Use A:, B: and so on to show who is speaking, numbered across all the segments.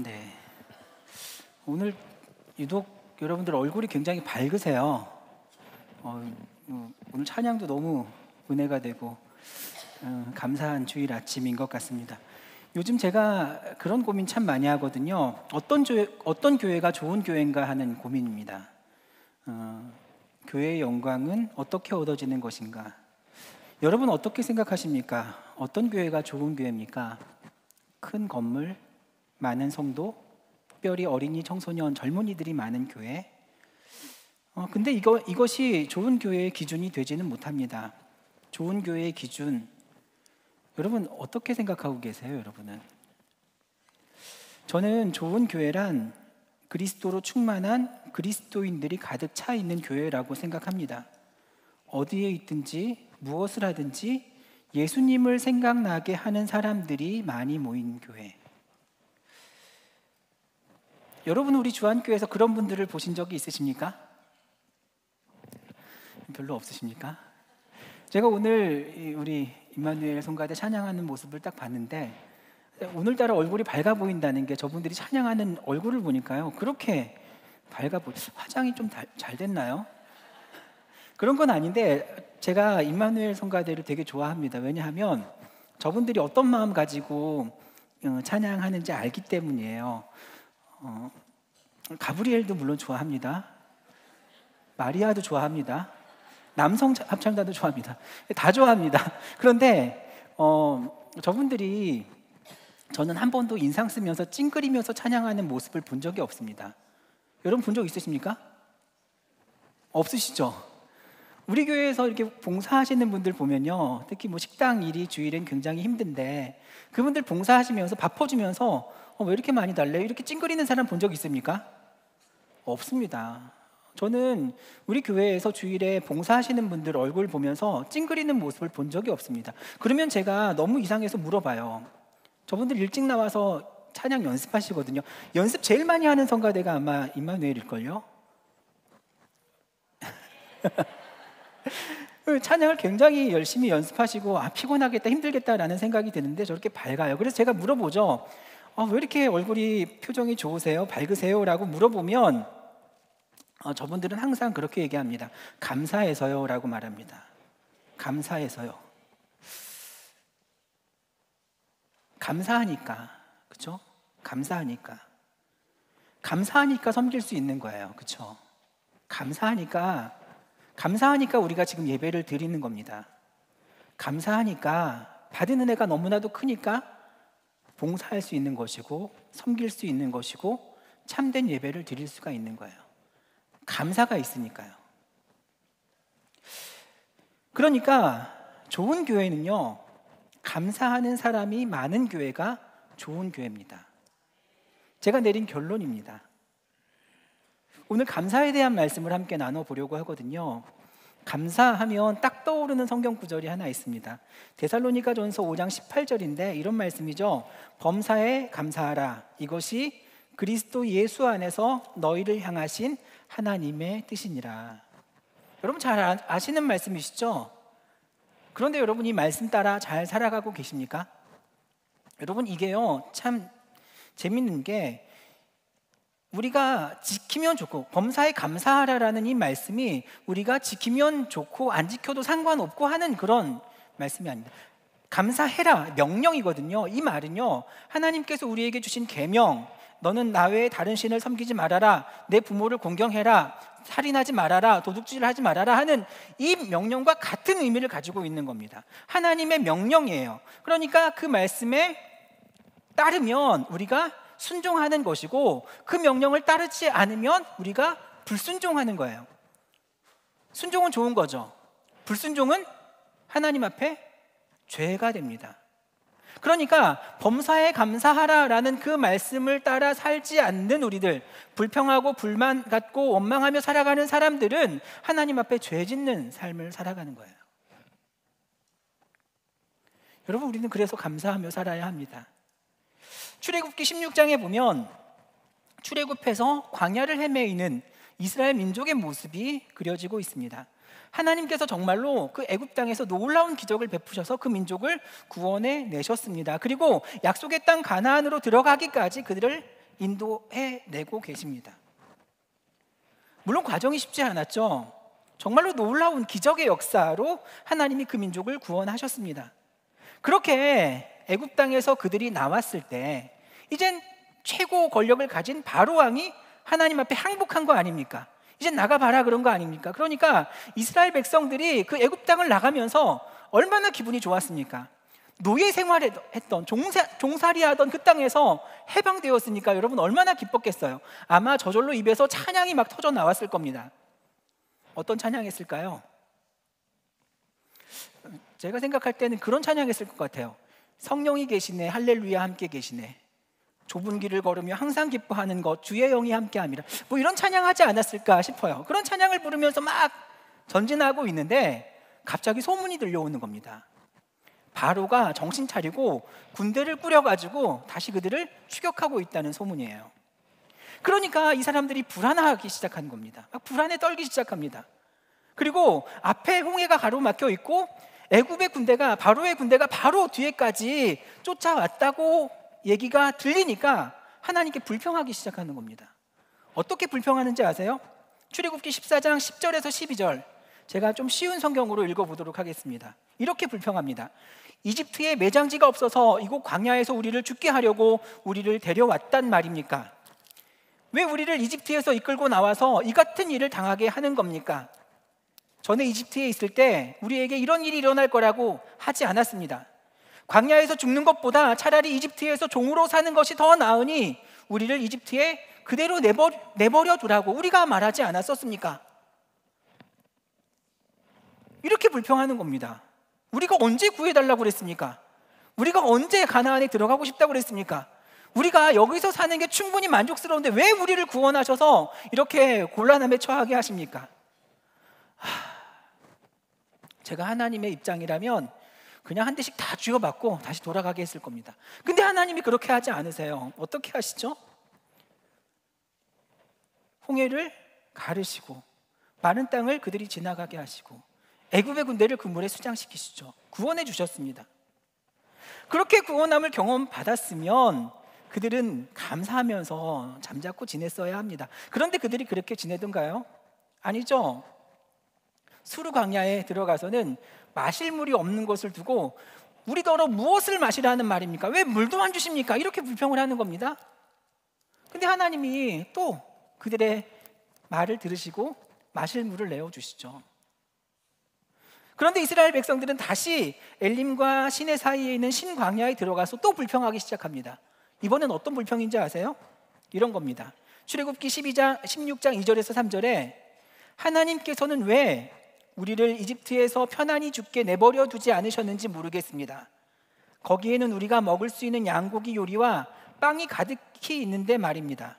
A: 네. 오늘 유독 여러분들 얼굴이 굉장히 밝으세요. 오늘 찬양도 너무 은혜가 되고 감사한 주일 아침인 것 같습니다. 요즘 제가 그런 고민 참 많이 하거든요. 어떤 교회가 좋은 교회인가 하는 고민입니다. 교회의 영광은 어떻게 얻어지는 것인가? 여러분 어떻게 생각하십니까? 어떤 교회가 좋은 교회입니까? 큰 건물, 많은 성도, 특별히 어린이, 청소년, 젊은이들이 많은 교회. 근데 이것이 좋은 교회의 기준이 되지는 못합니다. 좋은 교회의 기준, 여러분 어떻게 생각하고 계세요, 여러분은? 저는 좋은 교회란 그리스도로 충만한 그리스도인들이 가득 차 있는 교회라고 생각합니다. 어디에 있든지 무엇을 하든지 예수님을 생각나게 하는 사람들이 많이 모인 교회. 여러분 우리 주안교회에서 그런 분들을 보신 적이 있으십니까? 별로 없으십니까? 제가 오늘 우리 임마누엘 성가대 찬양하는 모습을 딱 봤는데 오늘따라 얼굴이 밝아 보인다는 게 저분들이 찬양하는 얼굴을 보니까요 그렇게 밝아 화장이 좀 잘 됐나요? 그런 건 아닌데 제가 임마누엘 성가대를 되게 좋아합니다. 왜냐하면 저분들이 어떤 마음 가지고 찬양하는지 알기 때문이에요. 가브리엘도 물론 좋아합니다. 마리아도 좋아합니다. 남성 합창단도 좋아합니다. 다 좋아합니다. 그런데 저분들이 저는 한 번도 인상 쓰면서 찡그리면서 찬양하는 모습을 본 적이 없습니다. 여러분 본 적 있으십니까? 없으시죠? 우리 교회에서 이렇게 봉사하시는 분들 보면요, 특히 뭐 식당 일이 주일엔 굉장히 힘든데 그분들 봉사하시면서 밥 퍼주면서 왜 이렇게 많이 달래요? 이렇게 찡그리는 사람 본 적 있습니까? 없습니다. 저는 우리 교회에서 주일에 봉사하시는 분들 얼굴 보면서 찡그리는 모습을 본 적이 없습니다. 그러면 제가 너무 이상해서 물어봐요. 저분들 일찍 나와서 찬양 연습하시거든요. 연습 제일 많이 하는 성가대가 아마 임마누엘일걸요? 찬양을 굉장히 열심히 연습하시고 피곤하겠다, 힘들겠다라는 생각이 드는데 저렇게 밝아요. 그래서 제가 물어보죠. 왜 이렇게 얼굴이 표정이 좋으세요? 밝으세요? 라고 물어보면 저분들은 항상 그렇게 얘기합니다. 감사해서요 라고 말합니다. 감사해서요. 감사하니까, 그렇죠? 감사하니까 섬길 수 있는 거예요, 그렇죠? 감사하니까 우리가 지금 예배를 드리는 겁니다. 감사하니까 받은 은혜가 너무나도 크니까 봉사할 수 있는 것이고 섬길 수 있는 것이고 참된 예배를 드릴 수가 있는 거예요. 감사가 있으니까요. 그러니까 좋은 교회는요, 감사하는 사람이 많은 교회가 좋은 교회입니다. 제가 내린 결론입니다. 오늘 감사에 대한 말씀을 함께 나눠보려고 하거든요. 감사하면 딱 떠오르는 성경 구절이 하나 있습니다. 데살로니가전서 5장 18절인데 이런 말씀이죠. 범사에 감사하라. 이것이 그리스도 예수 안에서 너희를 향하신 하나님의 뜻이니라. 여러분 잘 아시는 말씀이시죠? 그런데 여러분 이 말씀 따라 잘 살아가고 계십니까? 여러분 이게요 참 재밌는 게 우리가 지키면 좋고 범사에 감사하라라는 이 말씀이 우리가 지키면 좋고 안 지켜도 상관없고 하는 그런 말씀이 아닙니다. 감사해라 명령이거든요. 이 말은요 하나님께서 우리에게 주신 계명, 너는 나 외에 다른 신을 섬기지 말아라, 내 부모를 공경해라, 살인하지 말아라, 도둑질을 하지 말아라 하는 이 명령과 같은 의미를 가지고 있는 겁니다. 하나님의 명령이에요. 그러니까 그 말씀에 따르면 우리가 순종하는 것이고 그 명령을 따르지 않으면 우리가 불순종하는 거예요. 순종은 좋은 거죠. 불순종은 하나님 앞에 죄가 됩니다. 그러니까 범사에 감사하라라는 그 말씀을 따라 살지 않는 우리들, 불평하고 불만 갖고 원망하며 살아가는 사람들은 하나님 앞에 죄 짓는 삶을 살아가는 거예요. 여러분 우리는 그래서 감사하며 살아야 합니다. 출애굽기 16장에 보면 출애굽해서 광야를 헤매이는 이스라엘 민족의 모습이 그려지고 있습니다. 하나님께서 정말로 그 애굽 땅에서 놀라운 기적을 베푸셔서 그 민족을 구원해 내셨습니다. 그리고 약속의 땅 가나안으로 들어가기까지 그들을 인도해내고 계십니다. 물론 과정이 쉽지 않았죠. 정말로 놀라운 기적의 역사로 하나님이 그 민족을 구원하셨습니다. 그렇게 애굽 땅에서 그들이 나왔을 때 이젠 최고 권력을 가진 바로 왕이 하나님 앞에 항복한 거 아닙니까? 이제 나가봐라 그런 거 아닙니까? 그러니까 이스라엘 백성들이 그 애굽 땅을 나가면서 얼마나 기분이 좋았습니까? 노예 생활했던 종살이하던 그 땅에서 해방되었으니까 여러분 얼마나 기뻤겠어요. 아마 저절로 입에서 찬양이 막 터져 나왔을 겁니다. 어떤 찬양했을까요? 제가 생각할 때는 그런 찬양했을 것 같아요. 성령이 계시네, 할렐루야 함께 계시네, 좁은 길을 걸으며 항상 기뻐하는 것 주의 영이 함께함이라, 뭐 이런 찬양하지 않았을까 싶어요. 그런 찬양을 부르면서 막 전진하고 있는데 갑자기 소문이 들려오는 겁니다. 바로가 정신 차리고 군대를 꾸려가지고 다시 그들을 추격하고 있다는 소문이에요. 그러니까 이 사람들이 불안하기 시작한 겁니다. 막 불안에 떨기 시작합니다. 그리고 앞에 홍해가 가로막혀 있고 애굽의 군대가, 바로의 군대가 바로 뒤에까지 쫓아왔다고 얘기가 들리니까 하나님께 불평하기 시작하는 겁니다. 어떻게 불평하는지 아세요? 출애굽기 14장 10절에서 12절, 제가 좀 쉬운 성경으로 읽어보도록 하겠습니다. 이렇게 불평합니다. 이집트에 매장지가 없어서 이곳 광야에서 우리를 죽게 하려고 우리를 데려왔단 말입니까? 왜 우리를 이집트에서 이끌고 나와서 이 같은 일을 당하게 하는 겁니까? 전에 이집트에 있을 때 우리에게 이런 일이 일어날 거라고 하지 않았습니다. 광야에서 죽는 것보다 차라리 이집트에서 종으로 사는 것이 더 나으니 우리를 이집트에 그대로 내버려 두라고 우리가 말하지 않았었습니까? 이렇게 불평하는 겁니다. 우리가 언제 구해달라고 그랬습니까? 우리가 언제 가나안에 들어가고 싶다고 그랬습니까? 우리가 여기서 사는 게 충분히 만족스러운데 왜 우리를 구원하셔서 이렇게 곤란함에 처하게 하십니까? 제가 하나님의 입장이라면 그냥 한 대씩 다 쥐어받고 다시 돌아가게 했을 겁니다. 근데 하나님이 그렇게 하지 않으세요. 어떻게 하시죠? 홍해를 가르시고 마른 땅을 그들이 지나가게 하시고 애굽의 군대를 그 물에 수장시키시죠. 구원해 주셨습니다. 그렇게 구원함을 경험받았으면 그들은 감사하면서 잠자코 지냈어야 합니다. 그런데 그들이 그렇게 지내던가요? 아니죠. 수르 광야에 들어가서는 마실 물이 없는 것을 두고 우리더러 무엇을 마시라는 말입니까? 왜 물도 안 주십니까? 이렇게 불평을 하는 겁니다. 근데 하나님이 또 그들의 말을 들으시고 마실 물을 내어주시죠. 그런데 이스라엘 백성들은 다시 엘림과 시내 사이에 있는 신광야에 들어가서 또 불평하기 시작합니다. 이번엔 어떤 불평인지 아세요? 이런 겁니다. 출애굽기 16장 2절에서 3절에 하나님께서는 왜 우리를 이집트에서 편안히 죽게 내버려 두지 않으셨는지 모르겠습니다. 거기에는 우리가 먹을 수 있는 양고기 요리와 빵이 가득히 있는데 말입니다.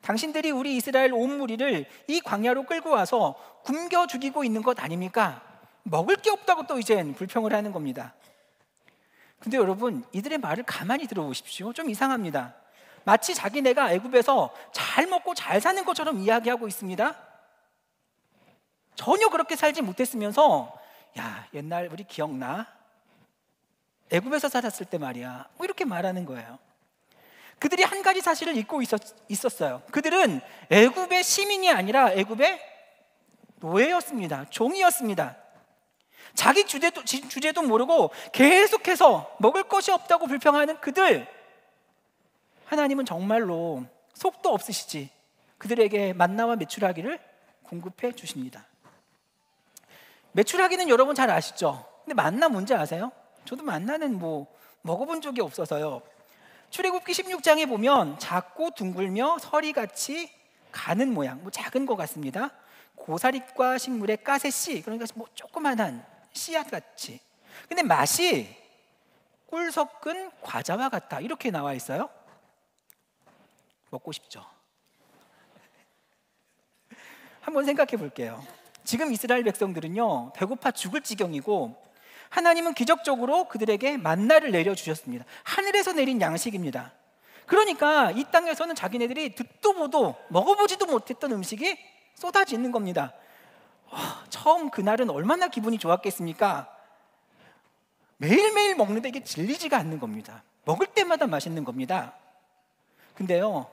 A: 당신들이 우리 이스라엘 온 무리를 이 광야로 끌고 와서 굶겨 죽이고 있는 것 아닙니까? 먹을 게 없다고 또 이젠 불평을 하는 겁니다. 근데 여러분, 이들의 말을 가만히 들어보십시오. 좀 이상합니다. 마치 자기네가 애굽에서 잘 먹고 잘 사는 것처럼 이야기하고 있습니다. 전혀 그렇게 살지 못했으면서 야, 옛날 우리 기억나? 애굽에서 살았을 때 말이야, 뭐 이렇게 말하는 거예요. 그들이 한 가지 사실을 잊고 있었어요. 그들은 애굽의 시민이 아니라 애굽의 노예였습니다. 종이었습니다. 자기 주제도 모르고 계속해서 먹을 것이 없다고 불평하는 그들, 하나님은 정말로 속도 없으시지 그들에게 만나와 메추라기를 공급해 주십니다. 메추라기는 여러분 잘 아시죠? 근데 만나 뭔지 아세요? 저도 만나는 먹어본 적이 없어서요. 출애굽기 16장에 보면 작고 둥글며 서리같이 가는 모양, 작은 것 같습니다. 고사릿과 식물의 가세씨, 그러니까 조그만한 씨앗같이. 근데 맛이 꿀 섞은 과자와 같다, 이렇게 나와 있어요. 먹고 싶죠? 한번 생각해 볼게요. 지금 이스라엘 백성들은요, 배고파 죽을 지경이고 하나님은 기적적으로 그들에게 만나를 내려주셨습니다. 하늘에서 내린 양식입니다. 그러니까 이 땅에서는 자기네들이 듣도 보도 먹어보지도 못했던 음식이 쏟아지는 겁니다. 처음 그날은 얼마나 기분이 좋았겠습니까? 매일매일 먹는데 이게 질리지가 않는 겁니다. 먹을 때마다 맛있는 겁니다. 근데요,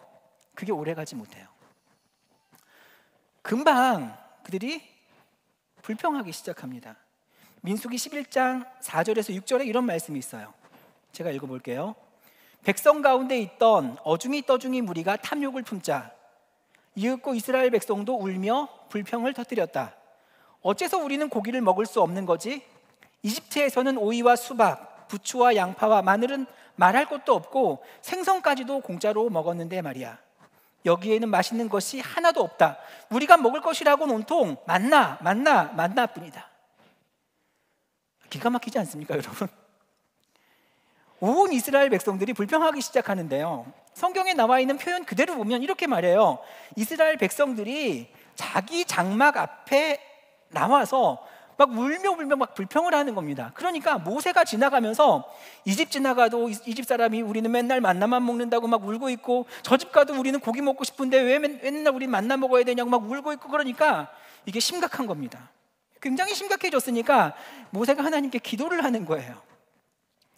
A: 그게 오래가지 못해요. 금방 그들이 불평하기 시작합니다. 민수기 11장 4절에서 6절에 이런 말씀이 있어요. 제가 읽어볼게요. 백성 가운데 있던 어중이 떠중이 무리가 탐욕을 품자 이윽고 이스라엘 백성도 울며 불평을 터뜨렸다. 어째서 우리는 고기를 먹을 수 없는 거지? 이집트에서는 오이와 수박, 부추와 양파와 마늘은 말할 것도 없고 생선까지도 공짜로 먹었는데 말이야. 여기에는 맛있는 것이 하나도 없다. 우리가 먹을 것이라고는 온통 만나뿐이다. 기가 막히지 않습니까, 여러분? 온 이스라엘 백성들이 불평하기 시작하는데요, 성경에 나와 있는 표현 그대로 보면 이렇게 말해요. 이스라엘 백성들이 자기 장막 앞에 나와서 막 울며 막 불평을 하는 겁니다. 그러니까 모세가 지나가면서 이 집 지나가도 이 집 사람이 우리는 맨날 만나만 먹는다고 막 울고 있고, 저 집 가도 우리는 고기 먹고 싶은데 왜 맨날 우리 만나 먹어야 되냐고 막 울고 있고, 그러니까 이게 심각한 겁니다. 굉장히 심각해졌으니까 모세가 하나님께 기도를 하는 거예요.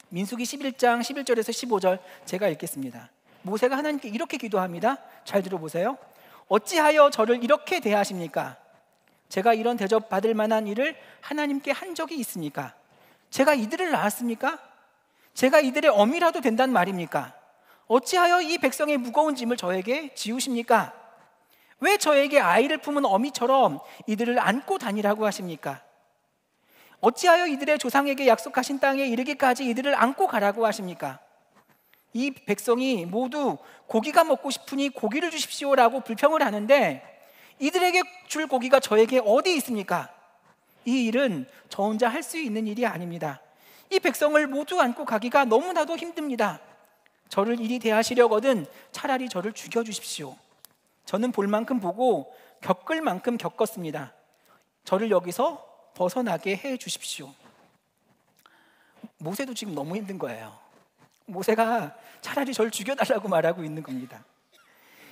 A: 민수기 11장 11절에서 15절 제가 읽겠습니다. 모세가 하나님께 이렇게 기도합니다. 잘 들어보세요. 어찌하여 저를 이렇게 대하십니까? 제가 이런 대접 받을 만한 일을 하나님께 한 적이 있습니까? 제가 이들을 낳았습니까? 제가 이들의 어미라도 된단 말입니까? 어찌하여 이 백성의 무거운 짐을 저에게 지우십니까? 왜 저에게 아이를 품은 어미처럼 이들을 안고 다니라고 하십니까? 어찌하여 이들의 조상에게 약속하신 땅에 이르기까지 이들을 안고 가라고 하십니까? 이 백성이 모두 고기가 먹고 싶으니 고기를 주십시오라고 불평을 하는데 이들에게 줄 고기가 저에게 어디 있습니까? 이 일은 저 혼자 할 수 있는 일이 아닙니다. 이 백성을 모두 안고 가기가 너무나도 힘듭니다. 저를 이리 대하시려거든 차라리 저를 죽여주십시오. 저는 볼 만큼 보고 겪을 만큼 겪었습니다. 저를 여기서 벗어나게 해 주십시오. 모세도 지금 너무 힘든 거예요. 모세가 차라리 저를 죽여달라고 말하고 있는 겁니다.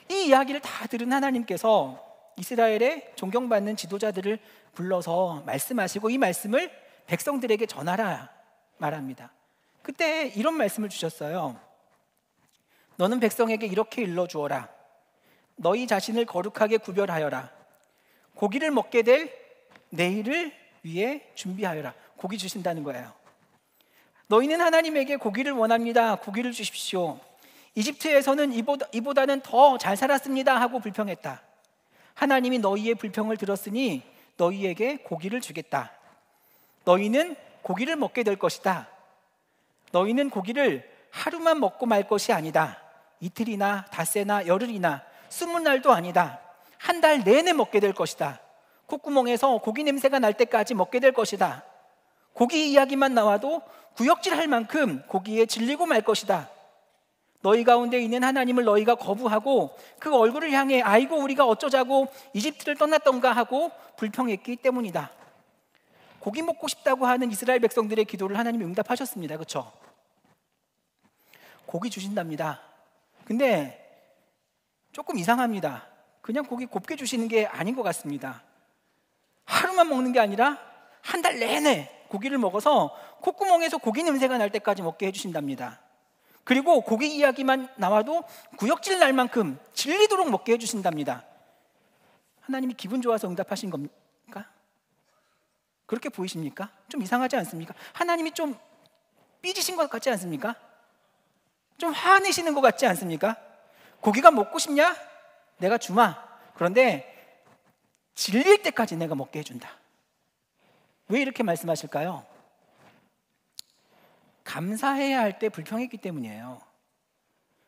A: 이 이야기를 다 들은 하나님께서 이스라엘의 존경받는 지도자들을 불러서 말씀하시고 이 말씀을 백성들에게 전하라 말합니다. 그때 이런 말씀을 주셨어요. 너는 백성에게 이렇게 일러주어라. 너희 자신을 거룩하게 구별하여라. 고기를 먹게 될 내일을 위해 준비하여라. 고기 주신다는 거예요. 너희는 하나님에게 고기를 원합니다. 고기를 주십시오. 이집트에서는 이보다는 더 잘 살았습니다 하고 불평했다. 하나님이 너희의 불평을 들었으니 너희에게 고기를 주겠다. 너희는 고기를 먹게 될 것이다. 너희는 고기를 하루만 먹고 말 것이 아니다. 이틀이나 닷새나 열흘이나 20날도 아니다. 한 달 내내 먹게 될 것이다. 콧구멍에서 고기 냄새가 날 때까지 먹게 될 것이다. 고기 이야기만 나와도 구역질할 만큼 고기에 질리고 말 것이다. 너희 가운데 있는 하나님을 너희가 거부하고 그 얼굴을 향해 아이고 우리가 어쩌자고 이집트를 떠났던가 하고 불평했기 때문이다. 고기 먹고 싶다고 하는 이스라엘 백성들의 기도를 하나님이 응답하셨습니다. 그렇죠? 고기 주신답니다. 근데 조금 이상합니다. 그냥 고기 곱게 주시는 게 아닌 것 같습니다. 하루만 먹는 게 아니라 한 달 내내 고기를 먹어서 콧구멍에서 고기 냄새가 날 때까지 먹게 해주신답니다. 그리고 고기 이야기만 나와도 구역질 날 만큼 질리도록 먹게 해주신답니다. 하나님이 기분 좋아서 응답하신 겁니까? 그렇게 보이십니까? 좀 이상하지 않습니까? 하나님이 좀 삐지신 것 같지 않습니까? 좀 화내시는 것 같지 않습니까? 고기가 먹고 싶냐? 내가 주마. 그런데 질릴 때까지 내가 먹게 해준다. 왜 이렇게 말씀하실까요? 감사해야 할 때 불평했기 때문이에요.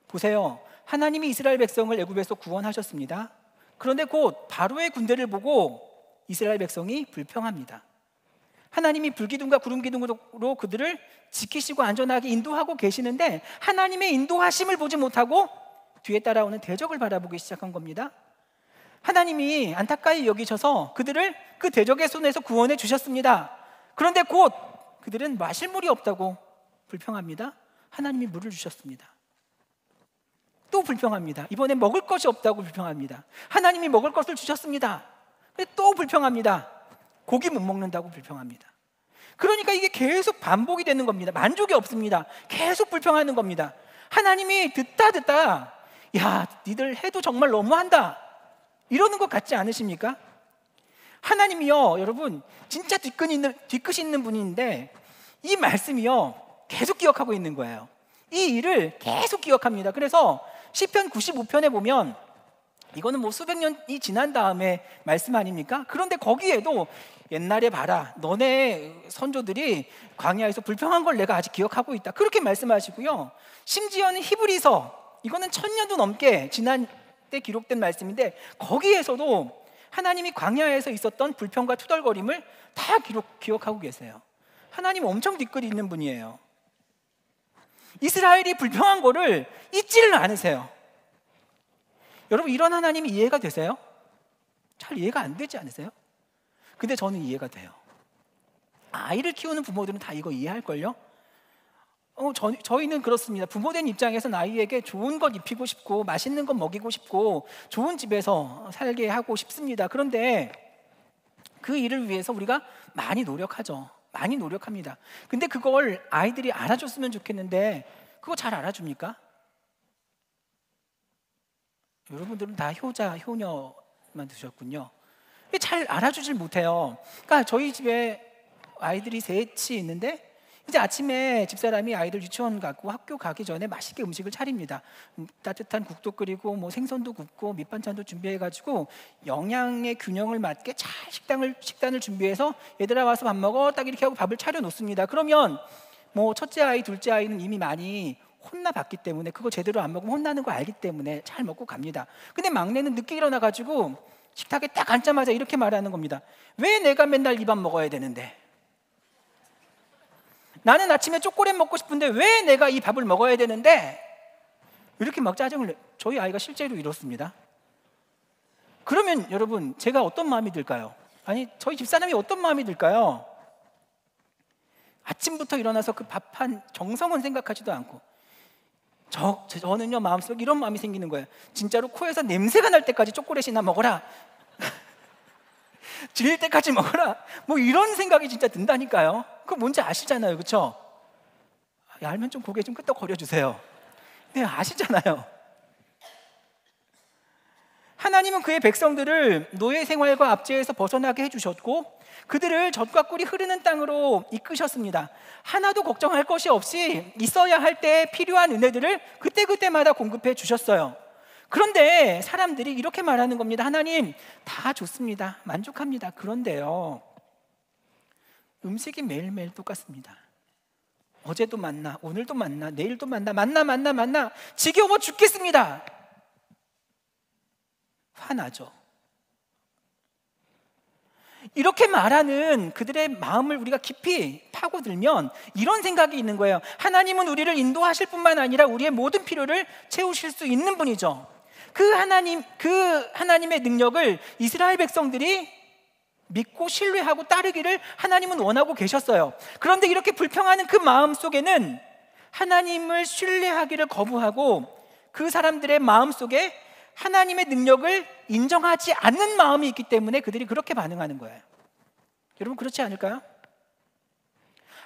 A: 보세요. 하나님이 이스라엘 백성을 애굽에서 구원하셨습니다. 그런데 곧 바로의 군대를 보고 이스라엘 백성이 불평합니다. 하나님이 불기둥과 구름기둥으로 그들을 지키시고 안전하게 인도하고 계시는데 하나님의 인도하심을 보지 못하고 뒤에 따라오는 대적을 바라보기 시작한 겁니다. 하나님이 안타까이 여기셔서 그들을 그 대적의 손에서 구원해 주셨습니다. 그런데 곧 그들은 마실 물이 없다고 불평합니다. 하나님이 물을 주셨습니다. 또 불평합니다. 이번에 먹을 것이 없다고 불평합니다. 하나님이 먹을 것을 주셨습니다. 또 불평합니다. 고기 못 먹는다고 불평합니다. 그러니까 이게 계속 반복이 되는 겁니다. 만족이 없습니다. 계속 불평하는 겁니다. 하나님이 듣다 야, 니들 해도 정말 너무한다, 이러는 것 같지 않으십니까? 하나님이요, 여러분, 진짜 뒤끝이 있는 분인데 이 말씀이요 계속 기억하고 있는 거예요. 이 일을 계속 기억합니다. 그래서 시편 95편에 보면, 이거는 뭐 수백 년이 지난 다음에 말씀 아닙니까? 그런데 거기에도 옛날에 봐라, 너네 선조들이 광야에서 불평한 걸 내가 아직 기억하고 있다, 그렇게 말씀하시고요. 심지어는 히브리서, 이거는 1000년도 넘게 지난 때 기록된 말씀인데 거기에서도 하나님이 광야에서 있었던 불평과 투덜거림을 다 기억하고 계세요. 하나님 엄청 뒷글이 있는 분이에요. 이스라엘이 불평한 거를 잊지를 않으세요. 여러분, 이런 하나님이 이해가 되세요? 잘 이해가 안 되지 않으세요? 근데 저는 이해가 돼요. 아이를 키우는 부모들은 다 이거 이해할걸요? 저희는 그렇습니다. 부모된 입장에서는 아이에게 좋은 것 입히고 싶고 맛있는 것 먹이고 싶고 좋은 집에서 살게 하고 싶습니다. 그런데 그 일을 위해서 우리가 많이 노력하죠. 많이 노력합니다. 근데 그걸 아이들이 알아줬으면 좋겠는데 그거 잘 알아줍니까? 여러분들은 다 효자, 효녀만 두셨군요. 잘 알아주질 못해요. 그러니까 저희 집에 아이들이 셋이 있는데 이제 아침에 집사람이 아이들 유치원 가고 학교 가기 전에 맛있게 음식을 차립니다. 따뜻한 국도 끓이고 뭐 생선도 굽고 밑반찬도 준비해가지고 영양의 균형을 맞게 잘 식단을 준비해서 얘들아 와서 밥 먹어, 딱 이렇게 하고 밥을 차려 놓습니다. 그러면 뭐 첫째 아이, 둘째 아이는 이미 많이 혼나봤기 때문에, 그거 제대로 안 먹으면 혼나는 거 알기 때문에 잘 먹고 갑니다. 근데 막내는 늦게 일어나가지고 식탁에 딱 앉자마자 이렇게 말하는 겁니다. 왜 내가 맨날 이 밥 먹어야 되는데? 나는 아침에 초콜릿 먹고 싶은데 왜 내가 이 밥을 먹어야 되는데? 이렇게 막 짜증을 저희 아이가 실제로 이렇습니다. 그러면 여러분, 제가 어떤 마음이 들까요? 아니, 저희 집사람이 어떤 마음이 들까요? 아침부터 일어나서 그 밥한 정성은 생각하지도 않고, 저는요 마음속에 이런 마음이 생기는 거예요. 진짜로 코에서 냄새가 날 때까지 초콜릿이나 먹어라, 질릴 때까지 먹어라, 뭐 이런 생각이 진짜 든다니까요. 그거 뭔지 아시잖아요, 그렇죠? 알면 좀 고개 좀 끄덕거려 주세요. 네, 아시잖아요. 하나님은 그의 백성들을 노예 생활과 압제에서 벗어나게 해주셨고 그들을 젖과 꿀이 흐르는 땅으로 이끄셨습니다. 하나도 걱정할 것이 없이 있어야 할 때 필요한 은혜들을 그때그때마다 공급해 주셨어요. 그런데 사람들이 이렇게 말하는 겁니다. 하나님, 다 좋습니다, 만족합니다. 그런데요, 음식이 매일매일 똑같습니다. 어제도 만나, 오늘도 만나, 내일도 만나, 지겨워 죽겠습니다. 화나죠. 이렇게 말하는 그들의 마음을 우리가 깊이 파고들면 이런 생각이 있는 거예요. 하나님은 우리를 인도하실 뿐만 아니라 우리의 모든 필요를 채우실 수 있는 분이죠. 그 하나님의 능력을 이스라엘 백성들이 믿고 신뢰하고 따르기를 하나님은 원하고 계셨어요. 그런데 이렇게 불평하는 그 마음 속에는 하나님을 신뢰하기를 거부하고 그 사람들의 마음 속에 하나님의 능력을 인정하지 않는 마음이 있기 때문에 그들이 그렇게 반응하는 거예요. 여러분, 그렇지 않을까요?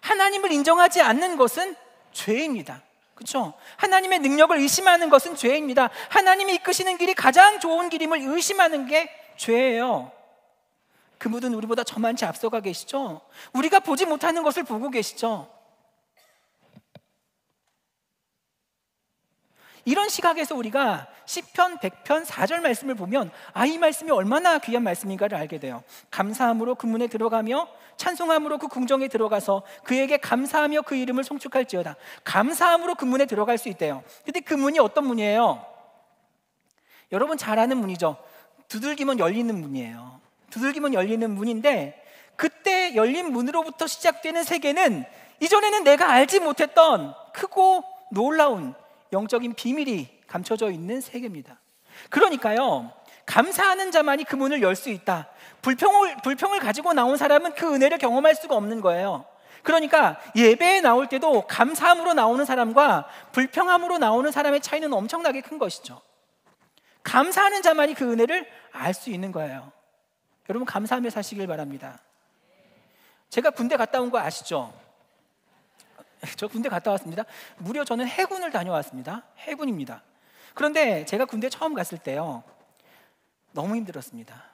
A: 하나님을 인정하지 않는 것은 죄입니다. 그렇죠? 하나님의 능력을 의심하는 것은 죄입니다. 하나님이 이끄시는 길이 가장 좋은 길임을 의심하는 게 죄예요. 그분은 우리보다 저만치 앞서가 계시죠? 우리가 보지 못하는 것을 보고 계시죠? 이런 시각에서 우리가 시편 100편 4절 말씀을 보면 이 말씀이 얼마나 귀한 말씀인가를 알게 돼요. 감사함으로 그 문에 들어가며 찬송함으로 그 궁정에 들어가서 그에게 감사하며 그 이름을 송축할지어다. 감사함으로 그 문에 들어갈 수 있대요. 근데 그 문이 어떤 문이에요? 여러분 잘 아는 문이죠. 두들기면 열리는 문이에요. 두들기면 열리는 문인데, 그때 열린 문으로부터 시작되는 세계는 이전에는 내가 알지 못했던 크고 놀라운 영적인 비밀이 감춰져 있는 세계입니다. 그러니까요, 감사하는 자만이 그 문을 열 수 있다. 불평을 가지고 나온 사람은 그 은혜를 경험할 수가 없는 거예요. 그러니까 예배에 나올 때도 감사함으로 나오는 사람과 불평함으로 나오는 사람의 차이는 엄청나게 큰 것이죠. 감사하는 자만이 그 은혜를 알 수 있는 거예요. 여러분, 감사하며 사시길 바랍니다. 제가 군대 갔다 온 거 아시죠? 저 군대 갔다 왔습니다. 무려 저는 해군을 다녀왔습니다. 해군입니다. 그런데 제가 군대 처음 갔을 때요, 너무 힘들었습니다.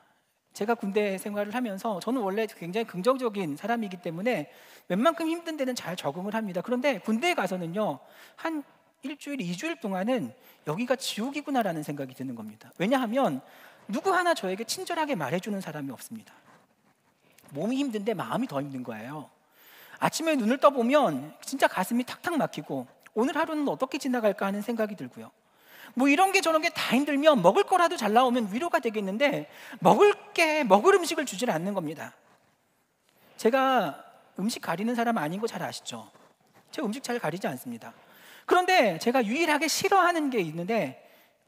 A: 제가 군대 생활을 하면서 저는 원래 굉장히 긍정적인 사람이기 때문에 웬만큼 힘든 데는 잘 적응을 합니다. 그런데 군대에 가서는요, 한 일주일, 2주일 동안은 여기가 지옥이구나라는 생각이 드는 겁니다. 왜냐하면 누구 하나 저에게 친절하게 말해주는 사람이 없습니다. 몸이 힘든데 마음이 더 힘든 거예요. 아침에 눈을 떠보면 진짜 가슴이 탁탁 막히고 오늘 하루는 어떻게 지나갈까 하는 생각이 들고요. 뭐 이런 게 저런 게 다 힘들면 먹을 거라도 잘 나오면 위로가 되겠는데 먹을 음식을 주질 않는 겁니다. 제가 음식 가리는 사람 아닌 거 잘 아시죠? 제가 음식 잘 가리지 않습니다. 그런데 제가 유일하게 싫어하는 게 있는데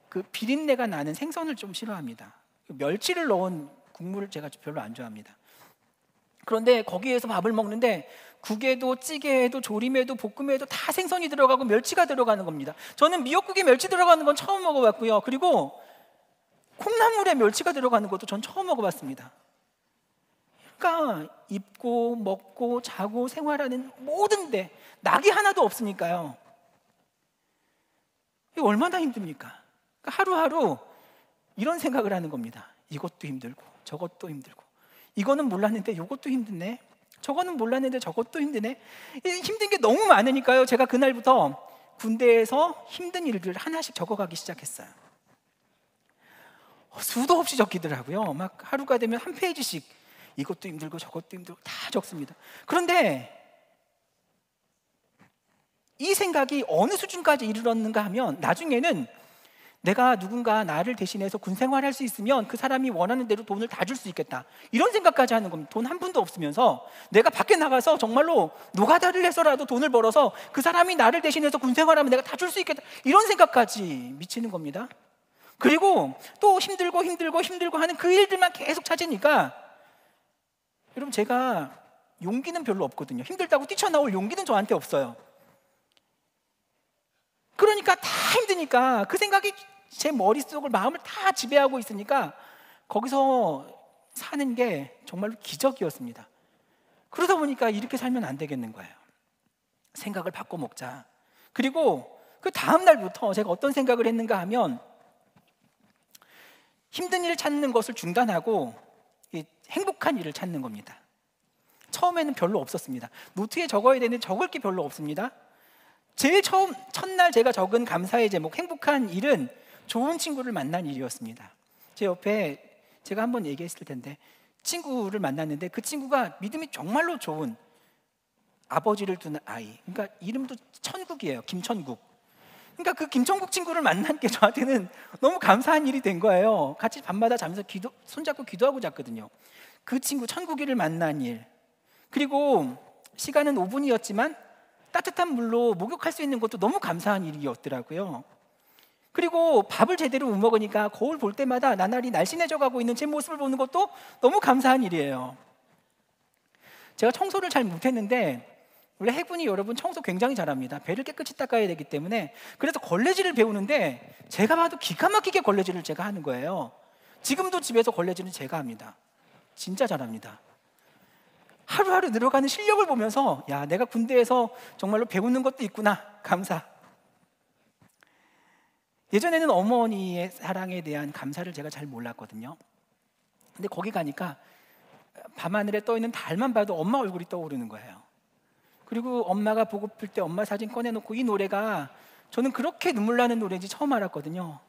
A: 그 비린내가 나는 생선을 좀 싫어합니다. 멸치를 넣은 국물을 제가 별로 안 좋아합니다. 그런데 거기에서 밥을 먹는데 국에도 찌개에도 조림에도 볶음에도 다 생선이 들어가고 멸치가 들어가는 겁니다. 저는 미역국에 멸치 들어가는 건 처음 먹어봤고요. 그리고 콩나물에 멸치가 들어가는 것도 전 처음 먹어봤습니다. 그러니까 입고 먹고 자고 생활하는 모든 데 낙이 하나도 없으니까요. 이게 얼마나 힘듭니까? 그러니까 하루하루 이런 생각을 하는 겁니다. 이것도 힘들고 저것도 힘들고 이거는 몰랐는데 이것도 힘드네, 저거는 몰랐는데 저것도 힘드네. 힘든 게 너무 많으니까요, 제가 그날부터 군대에서 힘든 일들을 하나씩 적어가기 시작했어요. 수도 없이 적히더라고요. 막 하루가 되면 한 페이지씩 이것도 힘들고 저것도 힘들고 다 적습니다. 그런데 이 생각이 어느 수준까지 이르렀는가 하면 나중에는 내가 누군가 나를 대신해서 군 생활할 수 있으면 그 사람이 원하는 대로 돈을 다 줄 수 있겠다, 이런 생각까지 하는 겁니다. 돈 한 푼도 없으면서 내가 밖에 나가서 정말로 노가다를 해서라도 돈을 벌어서 그 사람이 나를 대신해서 군 생활하면 내가 다 줄 수 있겠다, 이런 생각까지 미치는 겁니다. 그리고 또 힘들고 하는 그 일들만 계속 찾으니까, 여러분 제가 용기는 별로 없거든요. 힘들다고 뛰쳐나올 용기는 저한테 없어요. 그러니까 다 힘드니까 그 생각이 제 머릿속을, 마음을 다 지배하고 있으니까 거기서 사는 게 정말로 기적이었습니다. 그러다 보니까 이렇게 살면 안 되겠는 거예요. 생각을 바꿔 먹자. 그리고 그 다음 날부터 제가 어떤 생각을 했는가 하면, 힘든 일을 찾는 것을 중단하고 행복한 일을 찾는 겁니다. 처음에는 별로 없었습니다. 노트에 적어야 되는 적을 게 별로 없습니다. 제일 첫날 제가 적은 감사의 제목, 행복한 일은 좋은 친구를 만난 일이었습니다. 제 옆에 제가 한번 얘기했을 텐데, 친구를 만났는데 그 친구가 믿음이 정말로 좋은 아버지를 둔 아이, 그러니까 이름도 천국이에요. 김천국. 그러니까 그 김천국 친구를 만난 게 저한테는 너무 감사한 일이 된 거예요. 같이 밤마다 자면서 손잡고 기도하고 잤거든요. 그 친구 천국이를 만난 일, 그리고 시간은 5분이었지만 따뜻한 물로 목욕할 수 있는 것도 너무 감사한 일이었더라고요. 그리고 밥을 제대로 못 먹으니까 거울 볼 때마다 나날이 날씬해져 가고 있는 제 모습을 보는 것도 너무 감사한 일이에요. 제가 청소를 잘 못했는데, 원래 해군이 여러분 청소 굉장히 잘합니다. 배를 깨끗이 닦아야 되기 때문에. 그래서 걸레질을 배우는데 제가 봐도 기가 막히게 걸레질을 제가 하는 거예요. 지금도 집에서 걸레질은 제가 합니다. 진짜 잘합니다. 하루하루 늘어가는 실력을 보면서, 야, 내가 군대에서 정말로 배우는 것도 있구나, 감사. 예전에는 어머니의 사랑에 대한 감사를 제가 잘 몰랐거든요. 근데 거기 가니까 밤하늘에 떠있는 달만 봐도 엄마 얼굴이 떠오르는 거예요. 그리고 엄마가 보고플 때 엄마 사진 꺼내놓고, 이 노래가 저는 그렇게 눈물 나는 노래인지 처음 알았거든요.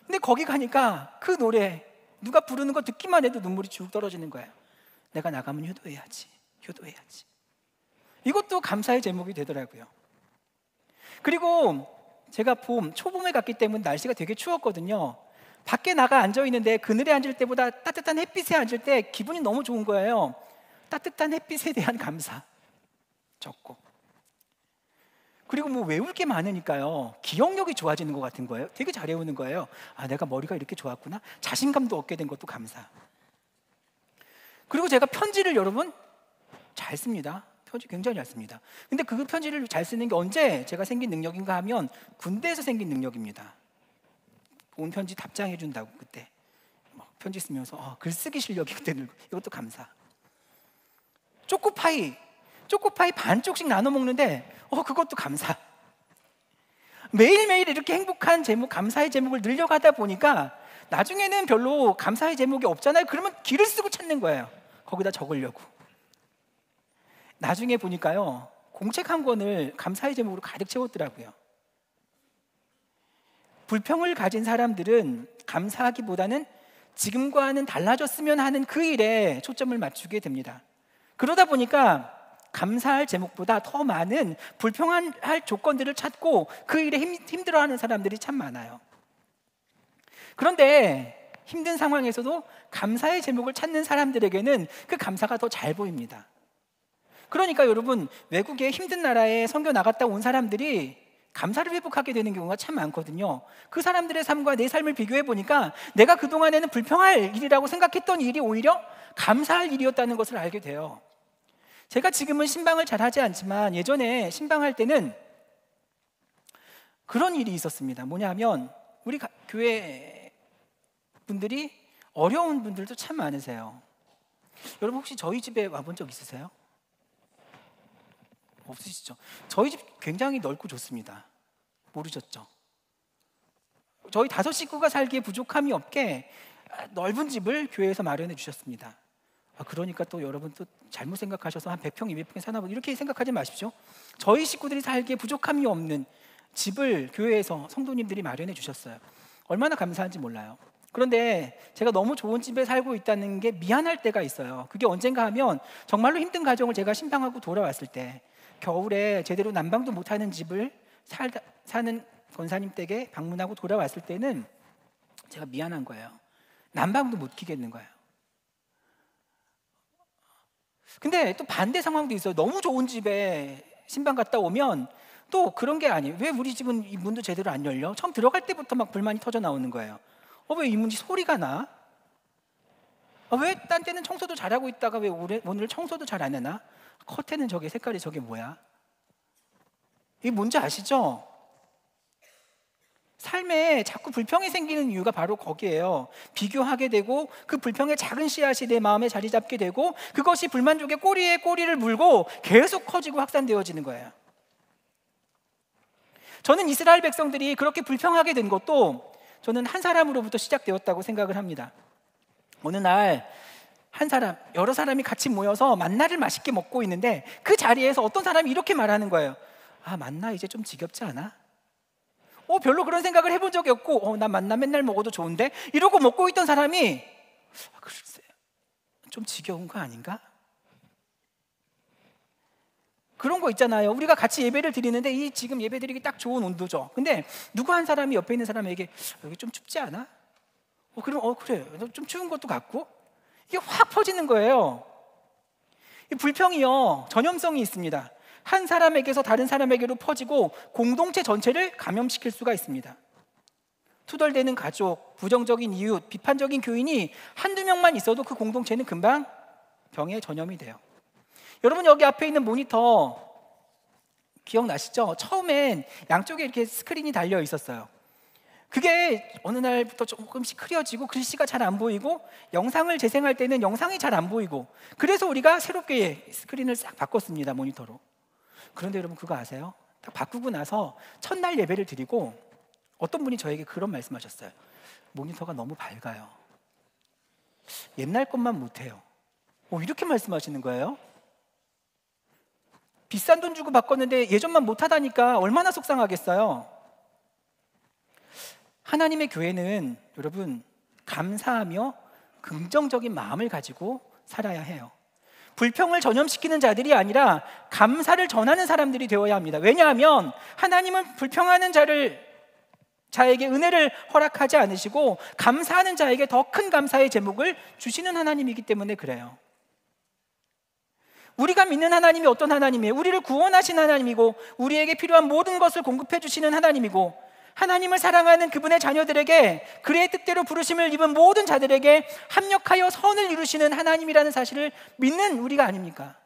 A: 근데 거기 가니까 그 노래 누가 부르는 거 듣기만 해도 눈물이 쭉 떨어지는 거예요. 내가 나가면 효도해야지. 이것도 감사의 제목이 되더라고요. 그리고 제가 초봄에 갔기 때문에 날씨가 되게 추웠거든요. 밖에 나가 앉아있는데 그늘에 앉을 때보다 따뜻한 햇빛에 앉을 때 기분이 너무 좋은 거예요. 따뜻한 햇빛에 대한 감사 적고, 그리고 뭐 외울 게 많으니까요, 기억력이 좋아지는 것 같은 거예요. 되게 잘 외우는 거예요. 아, 내가 머리가 이렇게 좋았구나, 자신감도 얻게 된 것도 감사. 그리고 제가 편지를 여러분 잘 씁니다. 편지 굉장히 잘 씁니다. 근데 그 편지를 잘 쓰는 게 언제 제가 생긴 능력인가 하면, 군대에서 생긴 능력입니다. 온 편지 답장해 준다고 그때 막 편지 쓰면서 글쓰기 실력이 그때 늘고, 이것도 감사. 초코파이 반쪽씩 나눠 먹는데 그것도 감사. 매일매일 이렇게 행복한 제목, 감사의 제목을 늘려가다 보니까 나중에는 별로 감사의 제목이 없잖아요. 그러면 길을 쓰고 찾는 거예요. 거기다 적으려고. 나중에 보니까요, 공책 한 권을 감사의 제목으로 가득 채웠더라고요. 불평을 가진 사람들은 감사하기보다는 지금과는 달라졌으면 하는 그 일에 초점을 맞추게 됩니다. 그러다 보니까 감사할 제목보다 더 많은 불평할 조건들을 찾고 그 일에 힘들어하는 사람들이 참 많아요. 그런데 힘든 상황에서도 감사의 제목을 찾는 사람들에게는 그 감사가 더 잘 보입니다. 그러니까 여러분, 외국의 힘든 나라에 선교 나갔다 온 사람들이 감사를 회복하게 되는 경우가 참 많거든요. 그 사람들의 삶과 내 삶을 비교해 보니까 내가 그동안에는 불평할 일이라고 생각했던 일이 오히려 감사할 일이었다는 것을 알게 돼요. 제가 지금은 신방을 잘 하지 않지만 예전에 신방할 때는 그런 일이 있었습니다. 뭐냐면 우리 교회 분들이 어려운 분들도 참 많으세요. 여러분 혹시 저희 집에 와본 적 있으세요? 없으시죠? 저희 집 굉장히 넓고 좋습니다. 모르셨죠? 저희 5 식구가 살기에 부족함이 없게 넓은 집을 교회에서 마련해 주셨습니다. 그러니까 또 여러분 또 잘못 생각하셔서 한 100평, 200평에 사나 보다 이렇게 생각하지 마십시오. 저희 식구들이 살기에 부족함이 없는 집을 교회에서 성도님들이 마련해 주셨어요. 얼마나 감사한지 몰라요. 그런데 제가 너무 좋은 집에 살고 있다는 게 미안할 때가 있어요. 그게 언젠가 하면 정말로 힘든 가정을 제가 신방하고 돌아왔을 때, 겨울에 제대로 난방도 못하는 집을 사는 권사님 댁에 방문하고 돌아왔을 때는 제가 미안한 거예요. 난방도 못 키겠는 거예요. 근데 또 반대 상황도 있어요. 너무 좋은 집에 신방 갔다 오면 또 그런 게 아니에요. 왜 우리 집은 이 문도 제대로 안 열려? 처음 들어갈 때부터 막 불만이 터져 나오는 거예요. 왜 이 문이 소리가 나? 왜 딴 때는 청소도 잘하고 있다가 왜 오늘 청소도 잘 안 해나? 커튼은 저게 색깔이 저게 뭐야? 이게 뭔지 아시죠? 삶에 자꾸 불평이 생기는 이유가 바로 거기에요. 비교하게 되고 그 불평의 작은 씨앗이 내 마음에 자리 잡게 되고 그것이 불만족의 꼬리에 꼬리를 물고 계속 커지고 확산되어지는 거예요. 저는 이스라엘 백성들이 그렇게 불평하게 된 것도 저는 한 사람으로부터 시작되었다고 생각을 합니다. 어느 날 한 사람, 여러 사람이 같이 모여서 만나를 맛있게 먹고 있는데 그 자리에서 어떤 사람이 이렇게 말하는 거예요. 만나 이제 좀 지겹지 않아? 별로 그런 생각을 해본 적이 없고 나 만나 맨날 먹어도 좋은데 이러고 먹고 있던 사람이 글쎄 좀 지겨운 거 아닌가? 그런 거 있잖아요. 우리가 같이 예배를 드리는데 이 지금 예배 드리기 딱 좋은 온도죠. 근데 누구 한 사람이 옆에 있는 사람에게 여기 좀 춥지 않아? 그럼 그래 좀 추운 것도 같고 이게 확 퍼지는 거예요. 이 불평이요 전염성이 있습니다. 한 사람에게서 다른 사람에게로 퍼지고 공동체 전체를 감염시킬 수가 있습니다. 투덜대는 가족, 부정적인 이웃, 비판적인 교인이 한두 명만 있어도 그 공동체는 금방 병에 전염이 돼요. 여러분 여기 앞에 있는 모니터 기억나시죠? 처음엔 양쪽에 이렇게 스크린이 달려 있었어요. 그게 어느 날부터 조금씩 흐려지고 글씨가 잘 안 보이고 영상을 재생할 때는 영상이 잘 안 보이고 그래서 우리가 새롭게 스크린을 싹 바꿨습니다. 모니터로. 그런데 여러분 그거 아세요? 딱 바꾸고 나서 첫날 예배를 드리고 어떤 분이 저에게 그런 말씀하셨어요. 모니터가 너무 밝아요. 옛날 것만 못해요. 이렇게 말씀하시는 거예요. 비싼 돈 주고 바꿨는데 예전만 못하다니까 얼마나 속상하겠어요. 하나님의 교회는 여러분 감사하며 긍정적인 마음을 가지고 살아야 해요. 불평을 전염시키는 자들이 아니라 감사를 전하는 사람들이 되어야 합니다. 왜냐하면 하나님은 불평하는 자에게 은혜를 허락하지 않으시고 감사하는 자에게 더 큰 감사의 제목을 주시는 하나님이기 때문에 그래요. 우리가 믿는 하나님이 어떤 하나님이에요? 우리를 구원하신 하나님이고 우리에게 필요한 모든 것을 공급해 주시는 하나님이고 하나님을 사랑하는 그분의 자녀들에게 그의 뜻대로 부르심을 입은 모든 자들에게 합력하여 선을 이루시는 하나님이라는 사실을 믿는 우리가 아닙니까?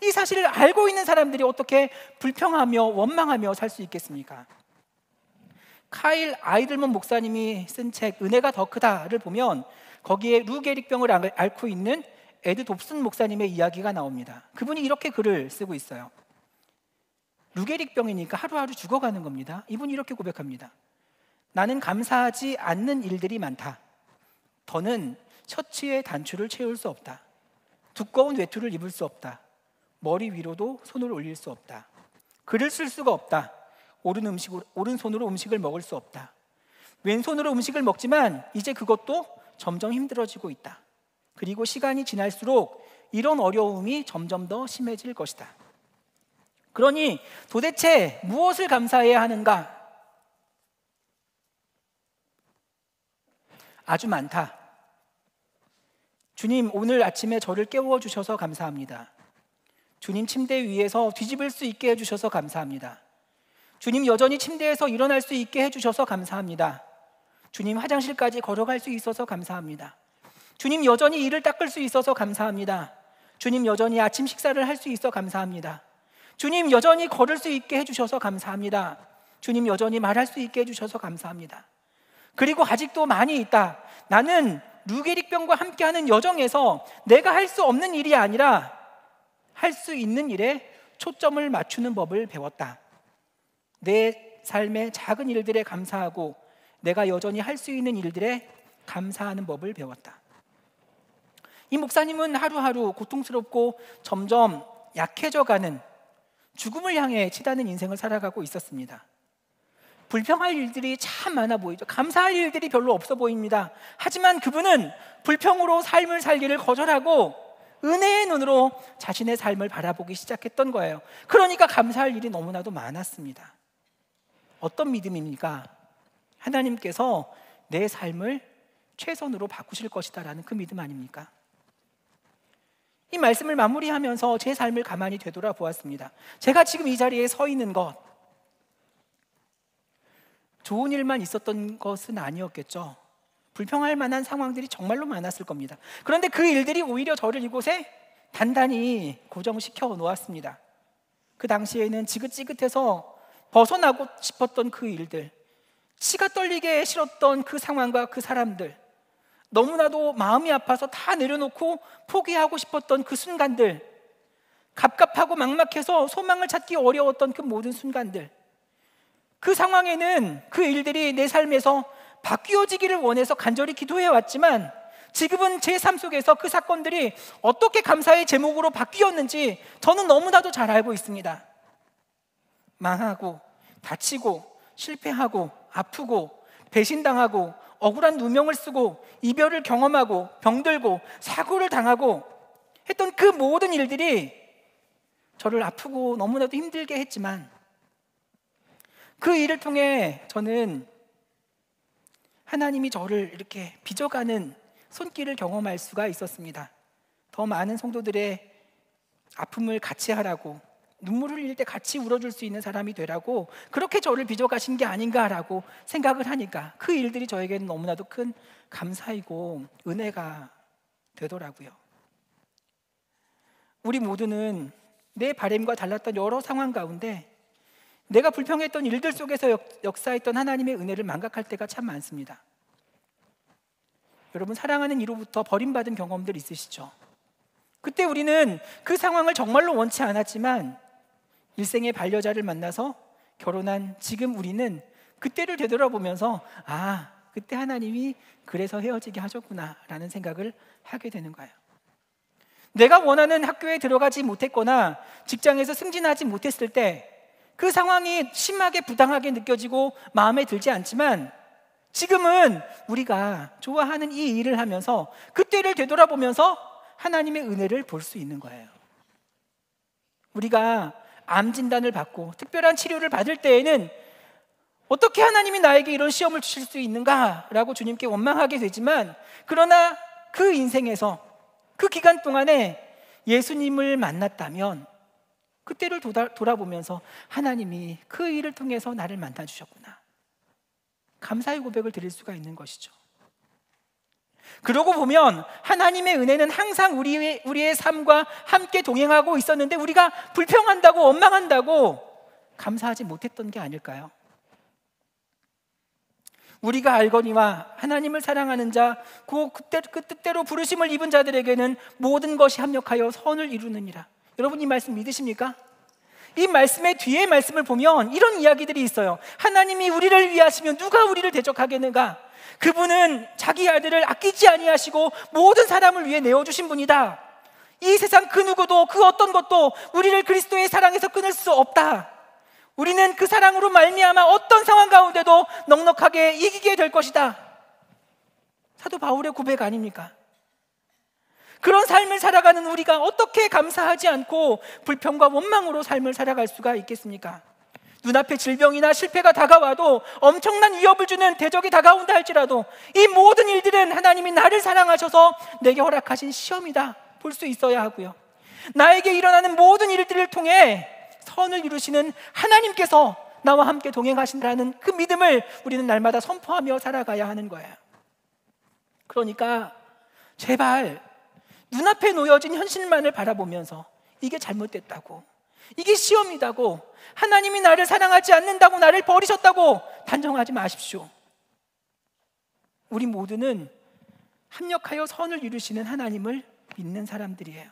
A: 이 사실을 알고 있는 사람들이 어떻게 불평하며 원망하며 살 수 있겠습니까? 카일 아이들먼 목사님이 쓴 책 은혜가 더 크다를 보면 거기에 루게릭병을 앓고 있는 에드 돕슨 목사님의 이야기가 나옵니다. 그분이 이렇게 글을 쓰고 있어요. 루게릭병이니까 하루하루 죽어가는 겁니다. 이분이 이렇게 고백합니다. 나는 감사하지 않는 일들이 많다. 더는 셔츠의 단추를 채울 수 없다. 두꺼운 외투를 입을 수 없다. 머리 위로도 손을 올릴 수 없다. 글을 쓸 수가 없다. 오른손으로 음식을 먹을 수 없다. 왼손으로 음식을 먹지만 이제 그것도 점점 힘들어지고 있다. 그리고 시간이 지날수록 이런 어려움이 점점 더 심해질 것이다. 그러니 도대체 무엇을 감사해야 하는가? 아주 많다. 주님, 오늘 아침에 저를 깨워주셔서 감사합니다. 주님, 침대 위에서 뒤집을 수 있게 해주셔서 감사합니다. 주님, 여전히 침대에서 일어날 수 있게 해주셔서 감사합니다. 주님, 화장실까지 걸어갈 수 있어서 감사합니다. 주님, 여전히 이를 닦을 수 있어서 감사합니다. 주님, 여전히 아침 식사를 할 수 있어 감사합니다. 주님, 여전히 걸을 수 있게 해주셔서 감사합니다. 주님, 여전히 말할 수 있게 해주셔서 감사합니다. 그리고 아직도 많이 있다. 나는 루게릭병과 함께하는 여정에서 내가 할 수 없는 일이 아니라 할 수 있는 일에 초점을 맞추는 법을 배웠다. 내 삶의 작은 일들에 감사하고 내가 여전히 할 수 있는 일들에 감사하는 법을 배웠다. 이 목사님은 하루하루 고통스럽고 점점 약해져가는 죽음을 향해 치닫는 인생을 살아가고 있었습니다. 불평할 일들이 참 많아 보이죠. 감사할 일들이 별로 없어 보입니다. 하지만 그분은 불평으로 삶을 살기를 거절하고 은혜의 눈으로 자신의 삶을 바라보기 시작했던 거예요. 그러니까 감사할 일이 너무나도 많았습니다. 어떤 믿음입니까? 하나님께서 내 삶을 최선으로 바꾸실 것이다 라는 그 믿음 아닙니까? 이 말씀을 마무리하면서 제 삶을 가만히 되돌아보았습니다. 제가 지금 이 자리에 서 있는 것, 좋은 일만 있었던 것은 아니었겠죠. 불평할 만한 상황들이 정말로 많았을 겁니다. 그런데 그 일들이 오히려 저를 이곳에 단단히 고정시켜 놓았습니다. 그 당시에는 지긋지긋해서 벗어나고 싶었던 그 일들, 치가 떨리게 싫었던 그 상황과 그 사람들, 너무나도 마음이 아파서 다 내려놓고 포기하고 싶었던 그 순간들, 갑갑하고 막막해서 소망을 찾기 어려웠던 그 모든 순간들, 그 상황에는 그 일들이 내 삶에서 바뀌어지기를 원해서 간절히 기도해 왔지만 지금은 제 삶 속에서 그 사건들이 어떻게 감사의 제목으로 바뀌었는지 저는 너무나도 잘 알고 있습니다. 망하고 다치고 실패하고 아프고 배신당하고 억울한 누명을 쓰고 이별을 경험하고 병들고 사고를 당하고 했던 그 모든 일들이 저를 아프고 너무나도 힘들게 했지만 그 일을 통해 저는 하나님이 저를 이렇게 빚어가는 손길을 경험할 수가 있었습니다. 더 많은 성도들의 아픔을 같이 하라고, 눈물을 흘릴 때 같이 울어줄 수 있는 사람이 되라고 그렇게 저를 빚어가신 게 아닌가라고 생각을 하니까 그 일들이 저에게는 너무나도 큰 감사이고 은혜가 되더라고요. 우리 모두는 내 바람과 달랐던 여러 상황 가운데 내가 불평했던 일들 속에서 역사했던 하나님의 은혜를 망각할 때가 참 많습니다. 여러분, 사랑하는 이로부터 버림받은 경험들 있으시죠? 그때 우리는 그 상황을 정말로 원치 않았지만 일생의 반려자를 만나서 결혼한 지금 우리는 그때를 되돌아보면서 아, 그때 하나님이 그래서 헤어지게 하셨구나 라는 생각을 하게 되는 거예요. 내가 원하는 학교에 들어가지 못했거나 직장에서 승진하지 못했을 때 그 상황이 심하게 부당하게 느껴지고 마음에 들지 않지만 지금은 우리가 좋아하는 이 일을 하면서 그때를 되돌아보면서 하나님의 은혜를 볼 수 있는 거예요. 우리가 암 진단을 받고 특별한 치료를 받을 때에는 어떻게 하나님이 나에게 이런 시험을 주실 수 있는가라고 주님께 원망하게 되지만 그러나 그 인생에서 그 기간 동안에 예수님을 만났다면 그때를 돌아보면서 하나님이 그 일을 통해서 나를 만나주셨구나, 감사의 고백을 드릴 수가 있는 것이죠. 그러고 보면 하나님의 은혜는 항상 우리의 삶과 함께 동행하고 있었는데 우리가 불평한다고 원망한다고 감사하지 못했던 게 아닐까요? 우리가 알거니와 하나님을 사랑하는 자, 그 뜻대로 부르심을 입은 자들에게는 모든 것이 합력하여 선을 이루느니라. 여러분, 이 말씀 믿으십니까? 이 말씀의 뒤에 말씀을 보면 이런 이야기들이 있어요. 하나님이 우리를 위하시면 누가 우리를 대적하겠는가? 그분은 자기 아들을 아끼지 아니하시고 모든 사람을 위해 내어주신 분이다. 이 세상 그 누구도 그 어떤 것도 우리를 그리스도의 사랑에서 끊을 수 없다. 우리는 그 사랑으로 말미암아 어떤 상황 가운데도 넉넉하게 이기게 될 것이다. 사도 바울의 고백 아닙니까? 그런 삶을 살아가는 우리가 어떻게 감사하지 않고 불평과 원망으로 삶을 살아갈 수가 있겠습니까? 눈앞에 질병이나 실패가 다가와도, 엄청난 위협을 주는 대적이 다가온다 할지라도 이 모든 일들은 하나님이 나를 사랑하셔서 내게 허락하신 시험이다 볼 수 있어야 하고요, 나에게 일어나는 모든 일들을 통해 선을 이루시는 하나님께서 나와 함께 동행하신다는 그 믿음을 우리는 날마다 선포하며 살아가야 하는 거예요. 그러니까 제발 눈앞에 놓여진 현실만을 바라보면서 이게 잘못됐다고, 이게 시험이다고, 하나님이 나를 사랑하지 않는다고, 나를 버리셨다고 단정하지 마십시오. 우리 모두는 합력하여 선을 이루시는 하나님을 믿는 사람들이에요.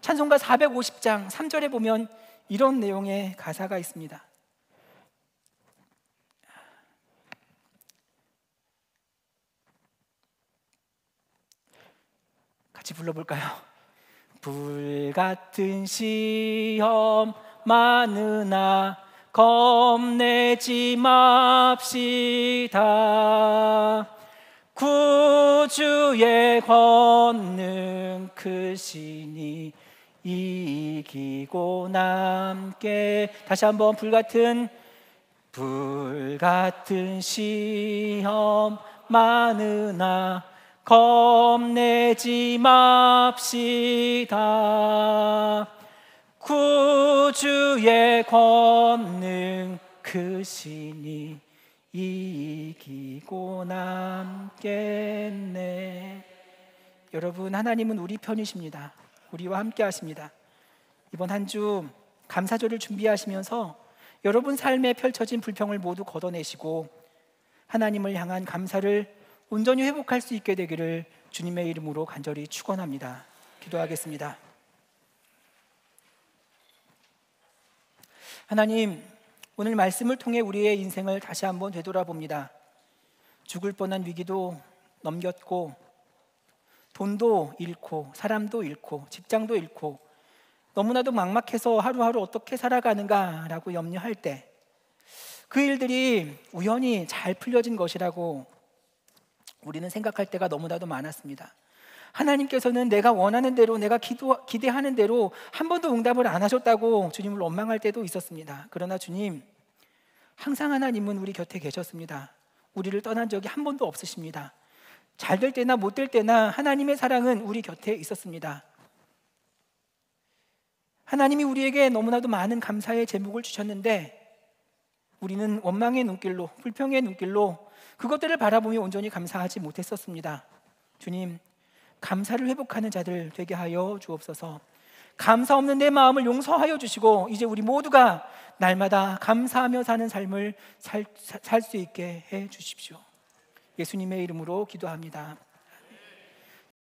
A: 찬송가 450장 3절에 보면 이런 내용의 가사가 있습니다. 같이 불러볼까요? 불같은 시험 많으나 겁내지 맙시다. 구주의 권능 크시니 이기고 남게. 다시 한번 불같은 시험 많으나 겁내지 맙시다. 구주의 권능 크시니 이기고 남겠네. 여러분, 하나님은 우리 편이십니다. 우리와 함께 하십니다. 이번 한 주 감사절을 준비하시면서 여러분 삶에 펼쳐진 불평을 모두 걷어내시고 하나님을 향한 감사를 온전히 회복할 수 있게 되기를 주님의 이름으로 간절히 축원합니다. 기도하겠습니다. 하나님, 오늘 말씀을 통해 우리의 인생을 다시 한번 되돌아봅니다. 죽을 뻔한 위기도 넘겼고, 돈도 잃고, 사람도 잃고, 직장도 잃고, 너무나도 막막해서 하루하루 어떻게 살아가는가라고 염려할 때 그 일들이 우연히 잘 풀려진 것이라고 우리는 생각할 때가 너무나도 많았습니다. 하나님께서는 내가 원하는 대로, 내가 기대하는 대로 한 번도 응답을 안 하셨다고 주님을 원망할 때도 있었습니다. 그러나 주님, 항상 하나님은 우리 곁에 계셨습니다. 우리를 떠난 적이 한 번도 없으십니다. 잘 될 때나 못 될 때나 하나님의 사랑은 우리 곁에 있었습니다. 하나님이 우리에게 너무나도 많은 감사의 제목을 주셨는데 우리는 원망의 눈길로, 불평의 눈길로 그것들을 바라보며 온전히 감사하지 못했었습니다. 주님, 감사를 회복하는 자들 되게 하여 주옵소서. 감사 없는 내 마음을 용서하여 주시고 이제 우리 모두가 날마다 감사하며 사는 삶을 살 수 있게 해 주십시오. 예수님의 이름으로 기도합니다.